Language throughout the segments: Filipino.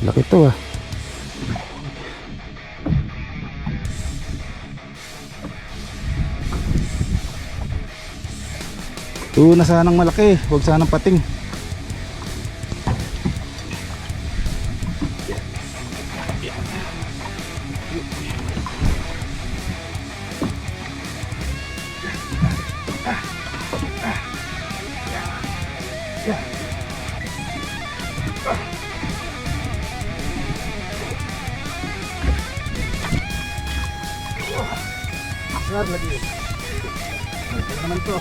Laki to ah. Na sanang malaki, huwag sanang pating. Lagi. Ito naman to.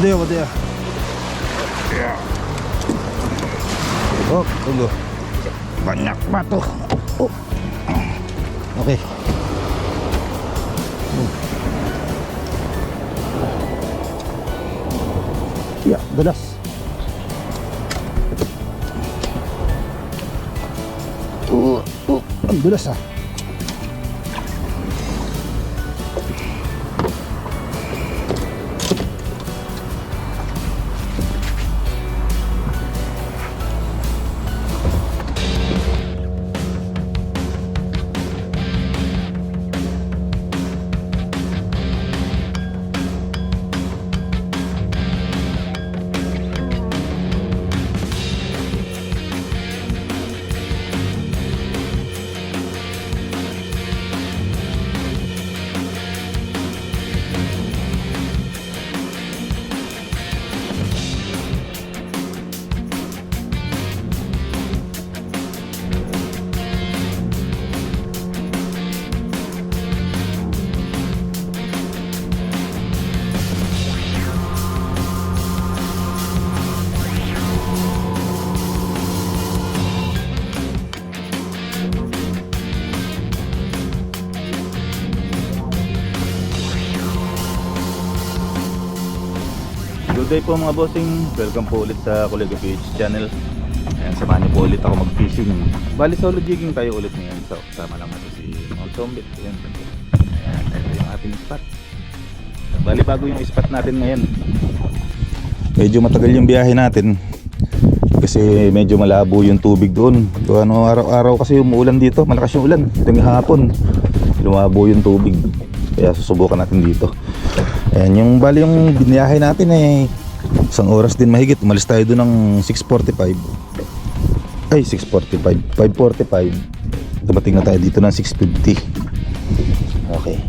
Gede. Oh, tunggu. Banyak batu. Oh. Oke. Ya, deras. Deras ah. Good day po mga bossing, welcome po ulit sa Kuligo PH channel. Ayan, samahan niyo po ulit ako mag-fishing. Bali solo jigging tayo ulit ngayon. So, kasama lang natin si Mount Sombit. Ayan, ito yung ating spot. Bali bago yung spot natin ngayon. Medyo matagal yung biyahe natin kasi medyo malabo yung tubig doon. Araw-araw kasi umuulan dito, malakas yung ulan. Itong hapon, lumabo yung tubig. Kaya susubukan natin dito. Ayan, yung bali yung biniyahe natin eh isang oras din mahigit. Umalis tayo doon ng 6:45. Ay, 6:45, 5:45. Dumating na tayo dito ng 6:50. Okay.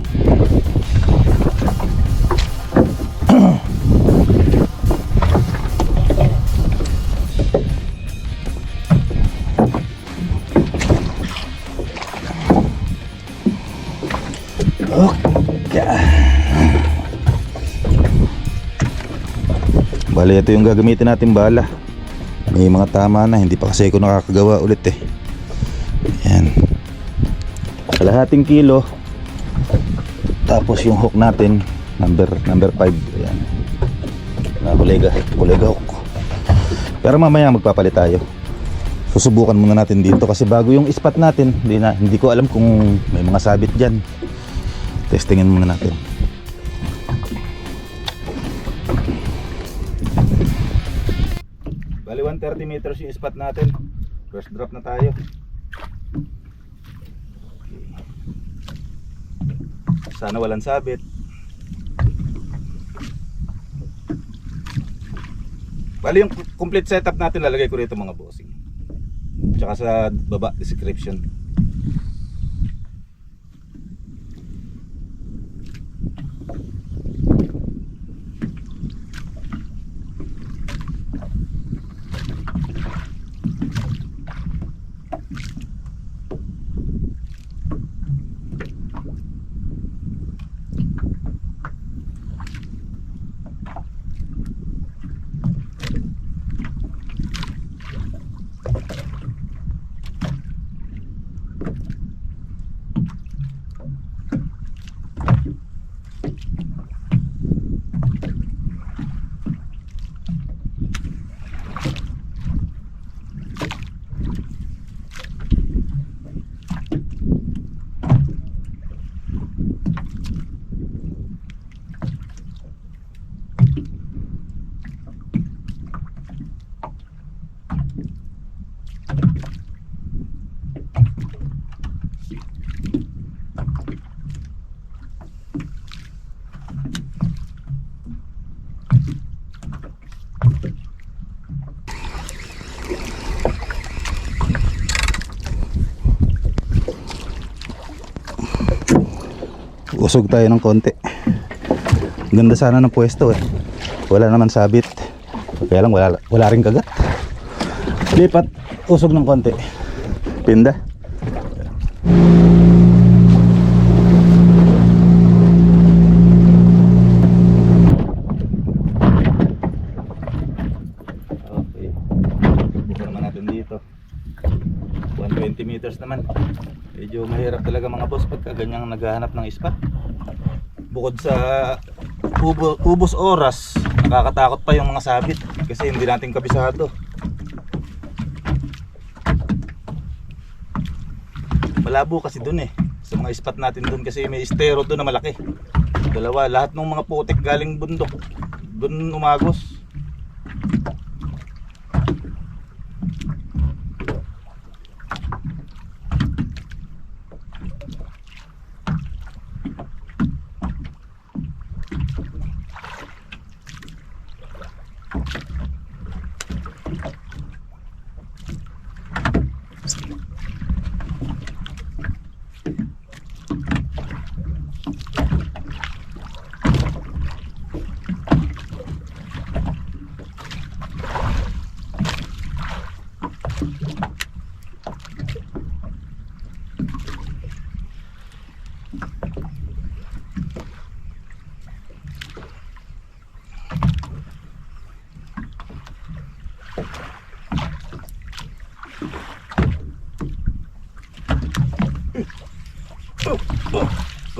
Bali, ito yung gagamitin natin bala. May mga tama na, hindi pa kasi ako nakakagawa ulit eh. Ayan, kalahating kilo. Tapos yung hook natin number 5. Ayan, kulega hook. Pero mamaya magpapalit tayo. Susubukan muna natin dito kasi bago yung spot natin. Hindi ko alam kung may mga sabit dyan. Testingin muna natin. Bali 130 meters yung spot natin. First drop na tayo. Sana walang sabit. Bali yung complete setup natin lalagay ko rito mga bossing. Tsaka sa baba description. Usog tayo ng konti. Ganda sana ng pwesto eh. Wala naman sabit. Kaya lang wala rin kagat. Lipat, usog ng konti. Pinda. Okay. Buka naman natin dito. 120 meters naman. Medyo mahirap talaga mga boss pagka ganyang naghahanap ng spot. Bukod sa ubos oras, nakakatakot pa yung mga sabit kasi hindi natin kabisado. Malabo kasi dun eh. Sa mga spot natin dun kasi may estero dun na malaki. Dalawa, lahat ng mga putik galing bundok dun umagos.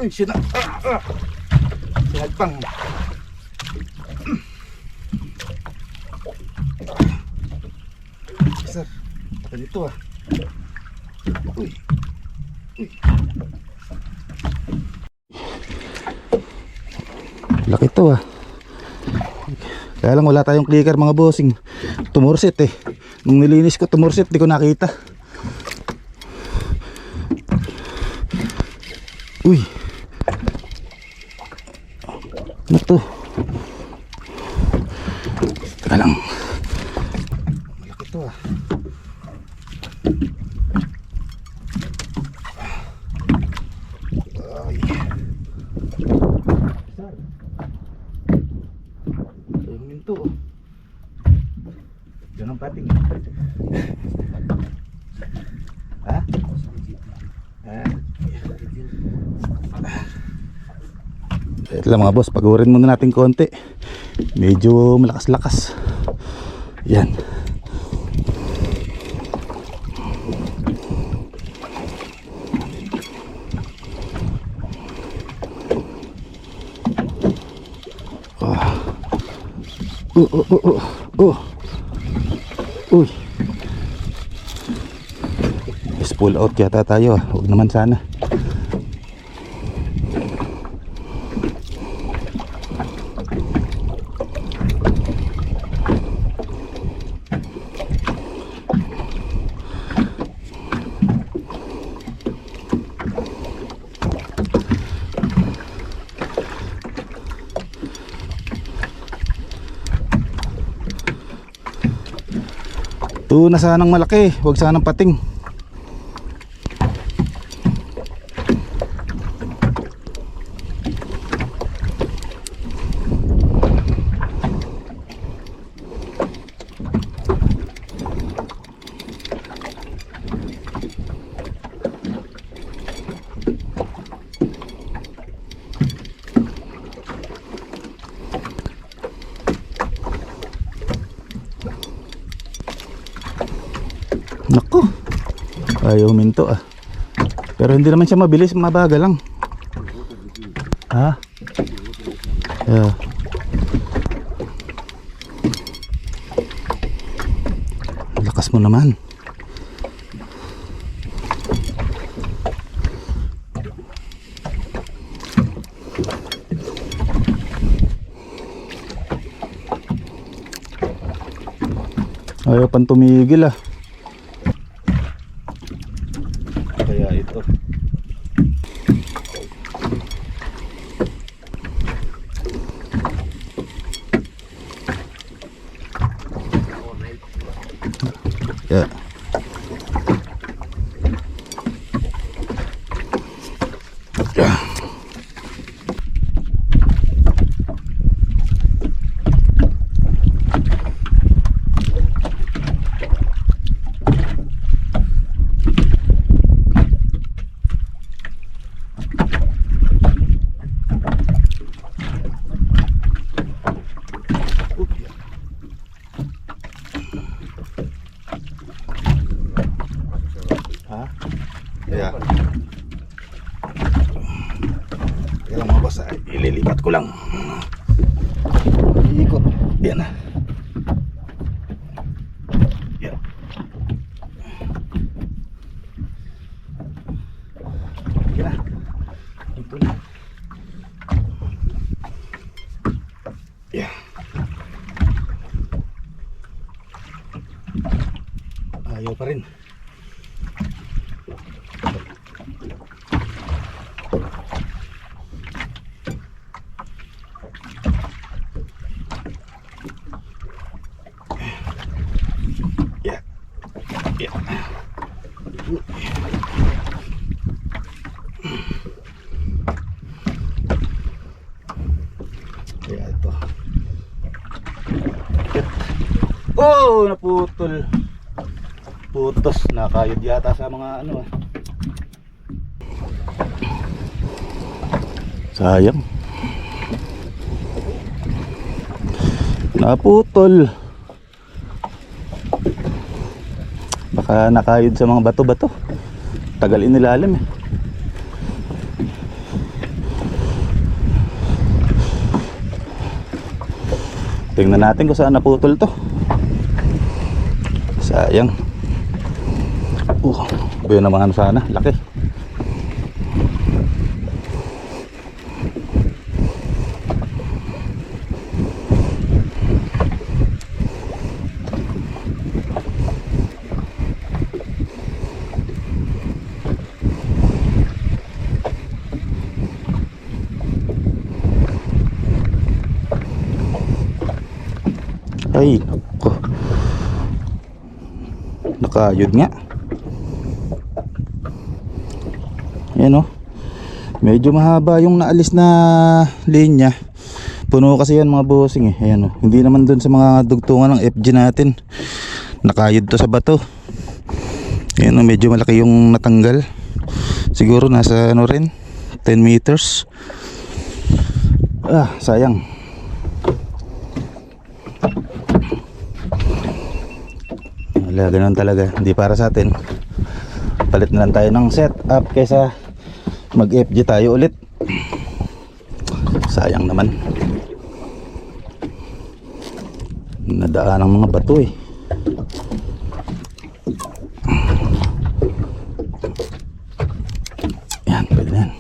Uy, sinagpang. Sir, apa dito ah. Uy. Laki to ah. Kaya lang wala tayong clicker mga bossing. Tumursit eh. Nung nilinis ko tumursit, di ko nakita. Uy. Ano to? Teka lang. Malaki to ah. Ay. Ayun minto oh. Yan ang pating. Ha? Ito lang mga boss, pagurin muna natin konti. Medyo malakas-lakas. Yan. Uy. Let's pull out yata tayo. Huwag naman sana. Tuna sanang malaki, huwag sanang pating. Naku, ayaw minto ah. Pero hindi naman siya mabilis, mabagal lang. Ha? Yeah. Lakas mo naman. Ayaw pang tumigil ah. Kaya ito. Yeah. Yeah. Ha? Kaya kailang mga boss, ililipat ko lang. Iikot. Yan na. Yan. Yan na. Ito na. Yan. Ayaw pa rin. Yeah. Yeah. Kaya ito. Oh, naputol. Putos, nakayod yata sa mga ano ah. Sayang. Naputol. Baka nakayod sa mga bato-bato. Tagal inilalim eh. Tingnan natin kung saan naputol to. Sayang. Buyo naman sana, laki. Ay, nako. Nakayod nga. Yan o. Medyo mahaba yung naalis na linya. Puno kasi yan mga bossing eh. Ayan o. Hindi naman dun sa mga dugtungan ng FG natin. Nakayod to sa bato. Ayan o. Medyo malaki yung natanggal. Siguro nasa ano rin 10 meters. Ah, sayang. Wala, ganun talaga. Hindi para sa atin. Palit na lang tayo ng setup kaysa mag-FG tayo ulit. Sayang naman. Nadaan ng mga bato eh. Yan, pwede na yan.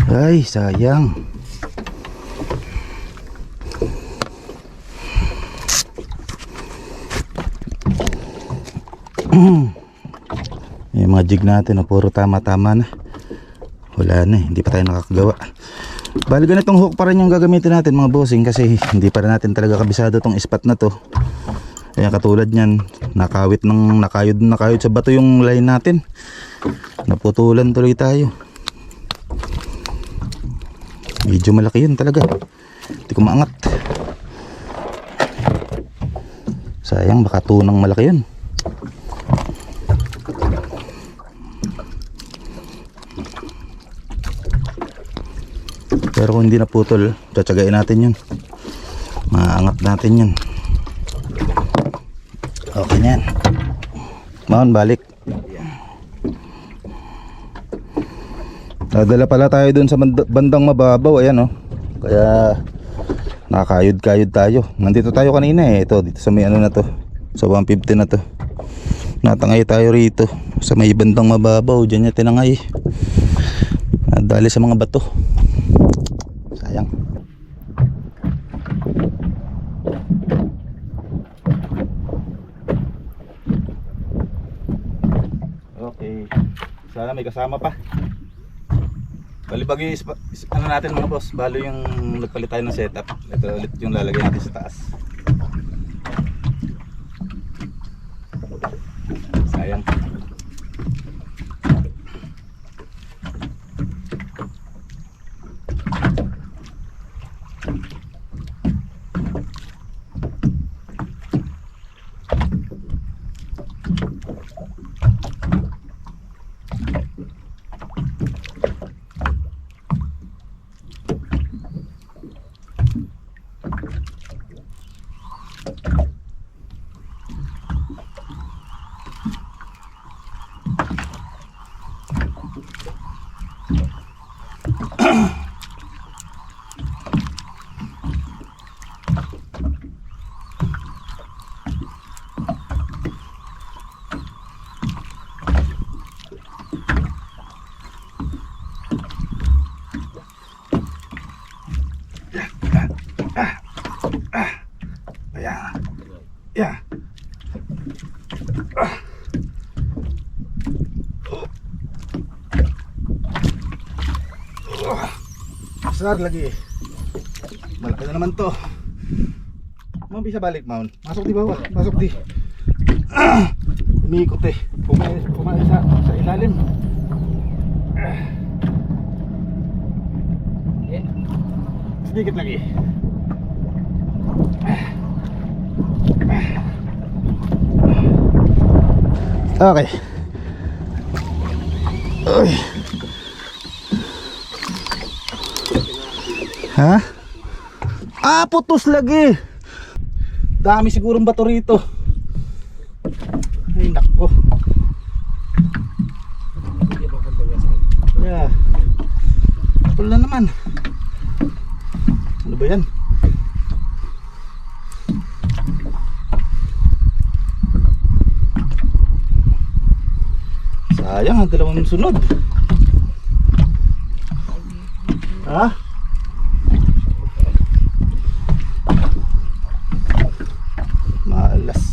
Ay, sayang. Yung mga jig natin, puro tama-tama na. Wala na, hindi pa tayo nakakagawa. Bali ganitong hook pa rin yung gagamitin natin mga bossing, kasi hindi pa rin natin talaga kabisado tong spot na to. Kaya katulad nyan, nakayod sa bato yung line natin. Naputulan tuloy tayo. Medyo malaki yun talaga. Hindi ko maangat. Sayang, baka tunang malaki yun. Pero kung hindi naputol, tsatsagain natin yun. Maangat natin yun. Okay yan. Mahon, balik. Nadala pala tayo dun sa bandang mababaw. Ayan oh. Kaya nakakayod-kayod tayo. Nandito tayo kanina eh. Ito, dito sa may ano na to. Sa 150 na to. Natangay tayo rito. Sa may bandang mababaw. Diyan niya tinangay. Nadali sa mga bato. Sayang. Okay. Sana may kasama pa. Balibagi ano natin mga boss, balo yung nagpalit tayo ng setup. Ito ulit yung lalagay natin sa taas. Sayang. Ayan. Yeah. Besar lagi. Malaki na naman to. Mau bisa balik, Maun. Masuk di bawah, masuk di. Umiikot eh. Pumain sa ilalim. Sedikit lagi. Okay. Uy. Ha? Ah, putus lagi. Dami sigurong bato rito. Ay, nako. Yeah. Putol na naman. Ano ba yan? Sayang, ang dalawang sunod. Ha? Malas.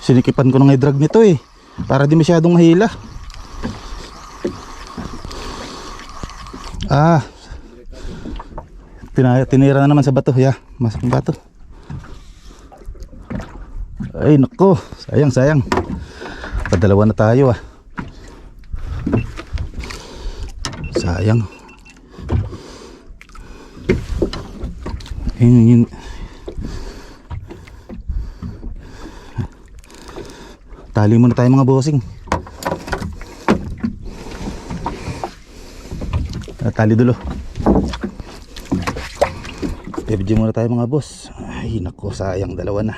Sinikipan ko ng i-drag nito eh, para di masyadong mahila. Ah, tinira na naman sa bato. Yeah, masang bato. Ay nako, sayang. Padalawa na tayo ah. Sayang. Yun. Tali muna tayo mga bossing. Tali dulo. FG muna tayo mga boss. Ay nako, sayang, dalawa na.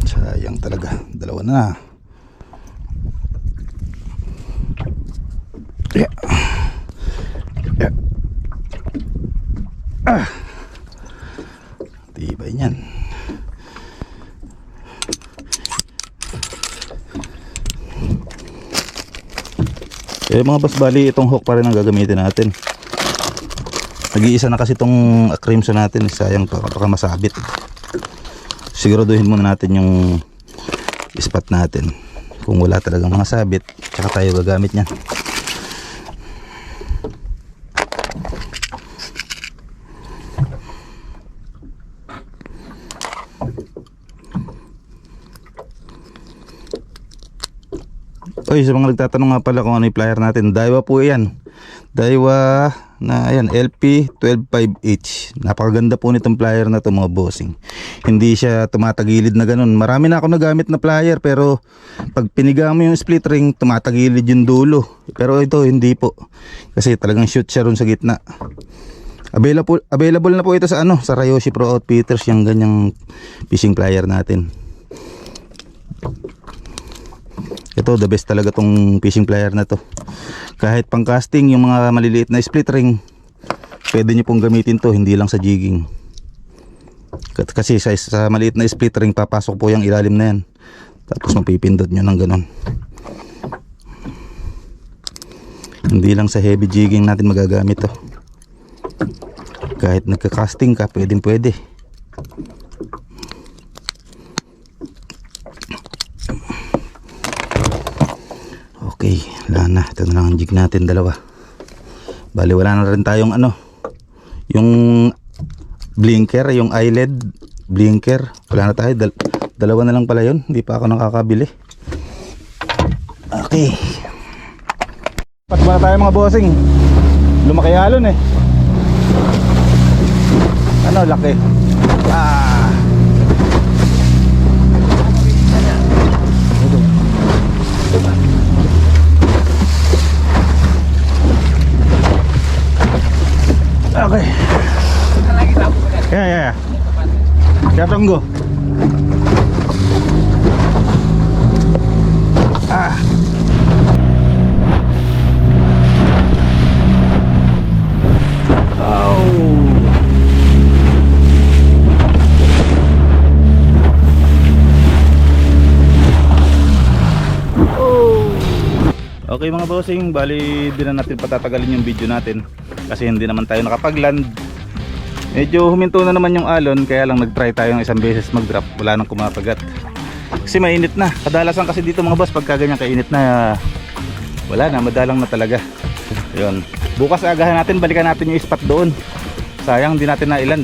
Sayang talaga, dalawa na. Tibay niyan. Mga boss, bali itong hook pa rin ang gagamitin natin. Nag-iisa na kasi itong crimson natin. Sayang, baka masabit. Siguraduhin muna natin yung spot natin. Kung wala talagang mga sabit, tsaka tayo gagamit niyan. Oy, sa mga nagtatanong nga pala kung ano yung plier natin, Daiwa po yan. Daiwa na ayan, LP125H. Napakaganda po nitong plier na to mga bossing. Hindi siya tumatagilid na ganun. Marami na ako nagamit na plier pero pag piniga mo yung split ring, tumatagilid yung dulo. Pero ito hindi po. Kasi talagang shoot siya ron sa gitna. Available na po ito sa sa Ryoshi Pro Outfitters, yung ganyang fishing plier natin. Ito, the best talaga tong fishing plier na to. Kahit pang casting, yung mga maliliit na split ring, pwede nyo pong gamitin to, hindi lang sa jigging. Kasi sa maliit na split ring, papasok po yung ilalim na yan. Tapos mapipindot nyo ng ganon. Hindi lang sa heavy jigging natin magagamit to. Kahit nagka-casting ka, pwede. Okay, wala na. Ito na lang ang jig natin, dalawa. Bali, wala na rin tayong yung blinker, yung eyelid blinker. Wala na tayo. Dalawa na lang pala yun. Hindi pa ako nakakabili. Okay. Patba na tayo mga bossing. Lumaki alon eh. Laki. Okay. Yeah. Siap tunggu. Okay mga bossing, bali di na natin patatagalin yung video natin kasi hindi naman tayo nakapag-land. Medyo huminto na naman yung alon, kaya lang nag-try tayo ng isang beses mag-drop, wala nang kumakagat kasi mainit na. Kadalasan kasi dito mga boss, pagka ganyan kainit na, wala na, madalang na talaga. Yun, bukas agahan natin, balikan natin yung spot doon. Sayang di natin na-iland.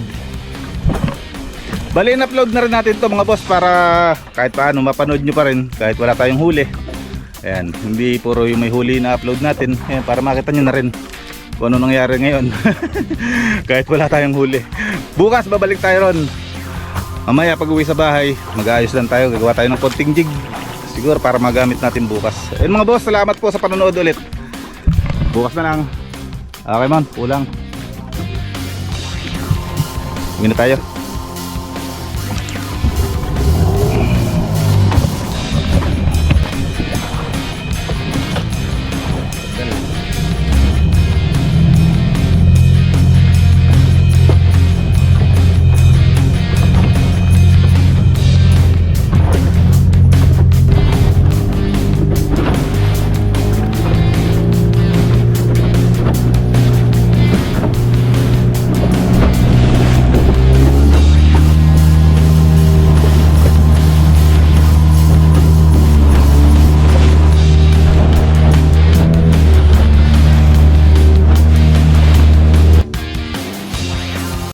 Bali in-upload na rin natin to mga boss para kahit paano mapanood nyo pa rin kahit wala tayong huli. Ayan, hindi puro yung may huli na upload natin. Ayan, para makita nyo na rin kung ano nangyari ngayon. Kahit wala tayong huli. Bukas babalik tayo ron. Mamaya pag uwi sa bahay, mag-aayos lang tayo. Gagawa tayo ng konting jig, siguro para magamit natin bukas. Ayan mga boss, salamat po sa panonood ulit. Bukas na lang. Okay man, kulang. Uwi na tayo.